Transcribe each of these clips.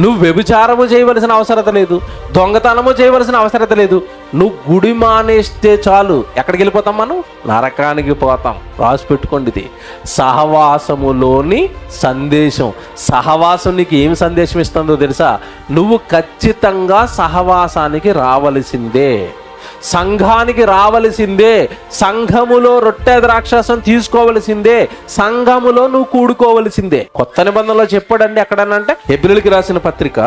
నువ్వు వ్యభిచారము చేయవలసిన అవసరత లేదు, దొంగతనము చేయవలసిన అవసరత లేదు. నువ్వు గుడి మానేస్తే చాలు ఎక్కడికి వెళ్ళిపోతాం? మనం నరకానికి పోతాం. రాసి పెట్టుకోండి, ఇది సహవాసములోని సందేశం. సహవాసం నీకు ఏం సందేశం ఇస్తుందో తెలుసా? నువ్వు ఖచ్చితంగా సహవాసానికి రావలసిందే, సంఘానికి రావలసిందే, సంఘములో రొట్టె ద్రాక్షాసం తీసుకోవలసిందే, సంఘములో నువ్వు కూడుకోవలసిందే. కొత్త నిబంధనలో చెప్పాడండి ఎక్కడనంటే హెబ్రీయులకు రాసిన పత్రిక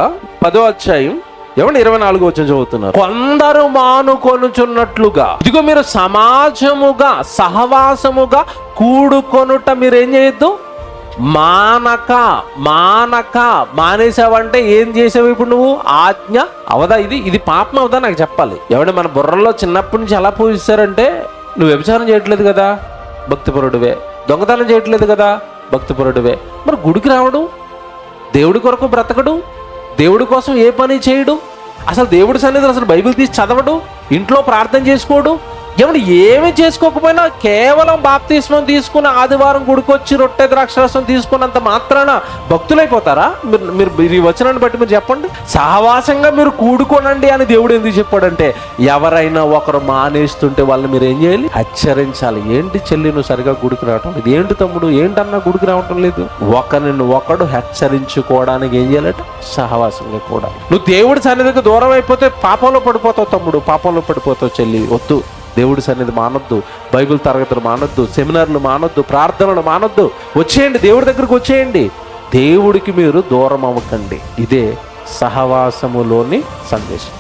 10వ అధ్యాయం 24వ వచనం చదువుతున్నారు. కొందరు మానుకొనుచున్నట్లుగా ఇదిగో మీరు సమాజముగా సహవాసముగా కూడుకొనుట మీరేం చేయొద్దు, మానేసావంటే ఏం చేసావు? ఇప్పుడు నువ్వు ఆజ్ఞ అవదా? ఇది పాపం అవదా? నాకు చెప్పాలి. ఎవడ మన బుర్రలో చిన్నప్పటి నుంచి ఎలా పూజిస్తారంటే, నువ్వు వ్యభిచారం చేయట్లేదు కదా, భక్తిపరుడువే. దొంగతనం చేయట్లేదు కదా, భక్తిపరుడువే. మరి గుడికి రావడు, దేవుడి కొరకు బ్రతకడు, దేవుడి కోసం ఏ పని చేయడు, అసలు దేవుడి సన్నిధిలో అసలు బైబిల్ తీసి చదవడు, ఇంట్లో ప్రార్థన చేసుకోడు. ఏమి చేసుకోకపోయినా కేవలం బాప్తిస్మం తీసుకుని ఆదివారం గుడికొచ్చి రొట్టె ద్రాక్షరసం తీసుకున్నంత మాత్రాన భక్తులైపోతారా? మీరు ఈ వచనాన్ని బట్టి మీరు చెప్పండి. సహవాసంగా మీరు కూడుకోనండి అని దేవుడు ఎందుకు చెప్పాడంటే, ఎవరైనా ఒకరు మానేస్తుంటే వాళ్ళని మీరు ఏం చేయాలి? హెచ్చరించాలి. ఏంటి చెల్లి నువ్వు సరిగా గుడికి రావటం లేదు, ఏంటి తమ్ముడు ఏంటన్నా గుడికి రావటం లేదు, ఒకరిని ఒకడు హెచ్చరించుకోవడానికి ఏం చేయాలట? సహవాసంగా కూడా. నువ్వు దేవుడి సన్నిధికి దూరం అయిపోతే పాపంలో పడిపోతావు తమ్ముడు, పాపంలో పడిపోతావు చెల్లి. వద్దు, దేవుడి సన్నిధి మానొద్దు, బైబిల్ తరగతులు మానొద్దు, సెమినార్లు మానొద్దు, ప్రార్థనలు మానొద్దు. వచ్చేయండి, దేవుడి దగ్గరకు వచ్చేయండి. దేవుడికి మీరు దూరం అవ్వకండి. ఇదే సహవాసములోని సందేశం.